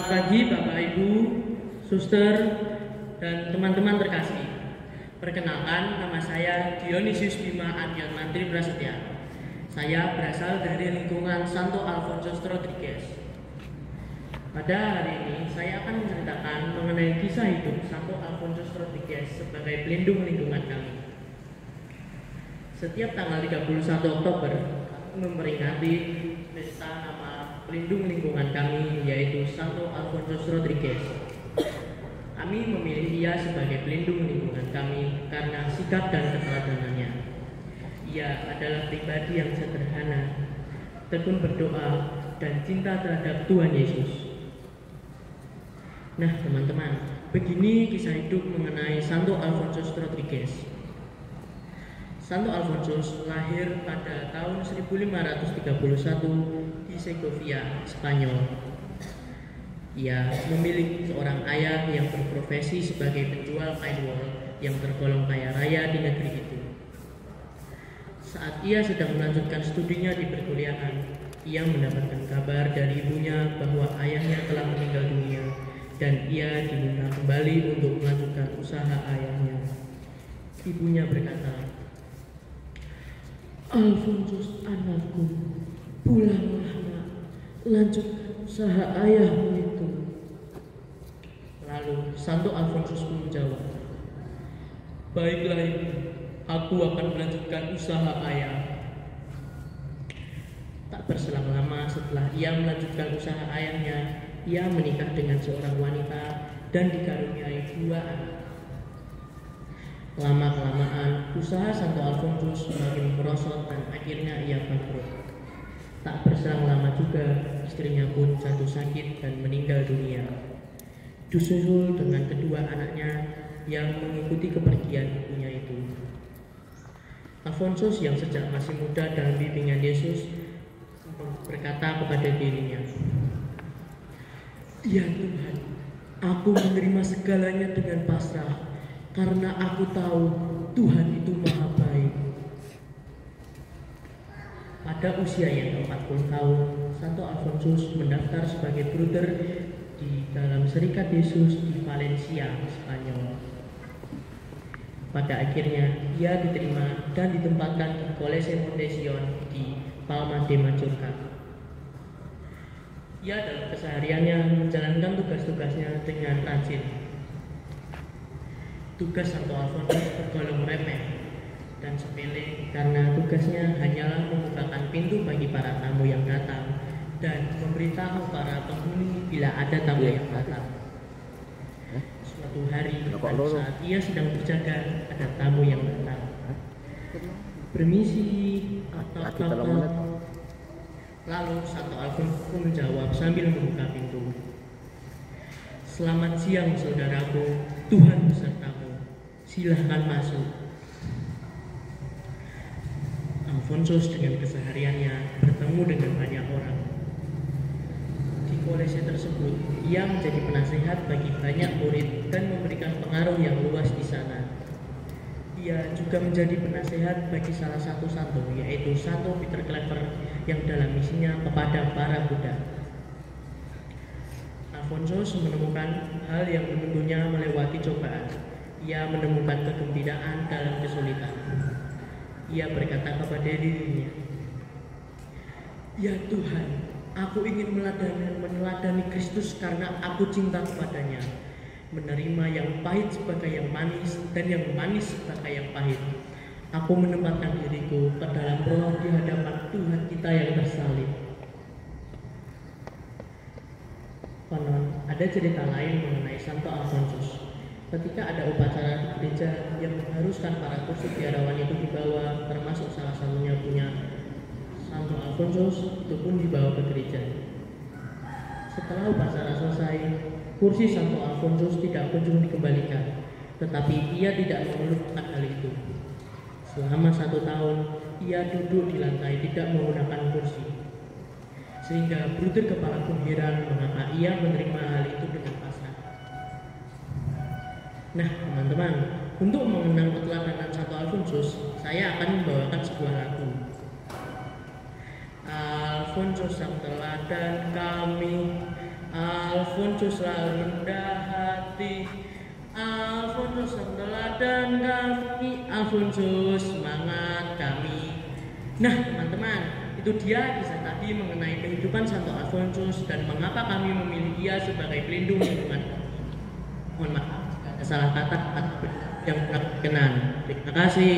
Selamat pagi Bapak Ibu, Suster, dan teman-teman terkasih. Perkenalkan, nama saya Dionysius Bima Ardian Mantri Prasetya. Saya berasal dari lingkungan Santo Alfonso Rodriguez. Pada hari ini, saya akan menceritakan mengenai kisah hidup Santo Alfonso Rodriguez sebagai pelindung lingkungan kami. Setiap tanggal 31 Oktober, memperingati pesta nama pelindung lingkungan kami, yaitu Santo Alfonso Rodriguez. Kami memilih ia sebagai pelindung lingkungan kami karena sikap dan keteladanannya. Ia adalah pribadi yang sederhana, tekun berdoa, dan cinta terhadap Tuhan Yesus. Nah teman-teman, begini kisah hidup mengenai Santo Alfonso Rodriguez. Santo Alfonso lahir pada tahun 1531 di Segovia, Spanyol. Ia memiliki seorang ayah yang berprofesi sebagai penjual kain wol yang tergolong kaya raya di negeri itu. Saat ia sedang melanjutkan studinya di perkuliahan, ia mendapatkan kabar dari ibunya bahwa ayahnya telah meninggal dunia dan ia diminta kembali untuk melanjutkan usaha ayahnya. Ibunya berkata, "Alfonso anakku, pulanglah nak, lanjutkan usaha ayahmu itu." Lalu Santo Alfonso menjawab, "Baiklah ibu, aku akan melanjutkan usaha ayah." Tak berselang lama setelah ia melanjutkan usaha ayahnya, ia menikah dengan seorang wanita dan dikaruniai 2 anak. Lama-kelamaan, usaha Santo Alfonso semakin merosot dan akhirnya ia bangkrut. Tak berselang lama juga, istrinya pun jatuh sakit dan meninggal dunia. Disusul dengan kedua anaknya yang mengikuti kepergian ibunya itu. Alfonso yang sejak masih muda dalam bimbingan Yesus berkata kepada dirinya, "Ya Tuhan, aku menerima segalanya dengan pasrah, karena aku tahu Tuhan itu maha baik." Pada usia yang 40 tahun, Santo Alfonso mendaftar sebagai bruder di dalam Serikat Yesus di Valencia, Spanyol. Pada akhirnya, ia diterima dan ditempatkan di Colegio Montesion di Palma de Mallorca. Ia dalam kesehariannya menjalankan tugas-tugasnya dengan rajin. Tugas Santo Alfonso tergolong remeh dan sepele karena tugasnya hanyalah membukakan pintu bagi para tamu yang datang dan memberitahu para penghuni bila ada tamu yang datang. Suatu hari pada saat ia sedang berjaga, ada tamu yang datang. "Permisi," atau lalu Santo Alfonso menjawab sambil membuka pintu, "Selamat siang saudaraku, Tuhan besertamu. Silahkan masuk." Alfonso dengan kesehariannya bertemu dengan banyak orang. Di kolese tersebut, ia menjadi penasehat bagi banyak murid dan memberikan pengaruh yang luas di sana. Ia juga menjadi penasehat bagi salah satu santo, yaitu Santo Peter Claver yang dalam misinya kepada para Buddha. Alfonso menemukan hal yang menunggunya melewati cobaan. Ia menemukan kegembiraan dalam kesulitan. Ia berkata kepada dirinya, "Ya Tuhan, aku ingin meneladani Kristus karena aku cinta kepadanya, menerima yang pahit sebagai yang manis dan yang manis sebagai yang pahit. Aku menempatkan diriku ke dalam roh di hadapan Tuhan kita yang tersalib." Konon, ada cerita lain mengenai Santo Alfonso. Ketika ada upacara di gereja yang mengharuskan para kursi biarawan itu dibawa, termasuk salah satunya punya Santo Alfonso, itu pun dibawa ke gereja. Setelah upacara selesai, kursi Santo Alfonso tidak kunjung dikembalikan, tetapi ia tidak mengeluhkan hal itu. Selama 1 tahun, ia duduk di lantai tidak menggunakan kursi, sehingga bruder kepala pun heran mengapa ia menerima hal itu dengan pasrah. Nah teman-teman, untuk mengenang keteladanan Santo Alfonso, saya akan membawakan sebuah lagu. Alfonso sang teladan kami, Alfonsus rendah hati, Alfonsus teladan kami, Alfonsus semangat kami. Nah teman-teman, itu dia kisah tadi mengenai kehidupan Santo Alfonsus dan mengapa kami memilih dia sebagai pelindung lingkungan. Mohon maaf jika ada salah kata atau yang kurang berkenan. Terima kasih.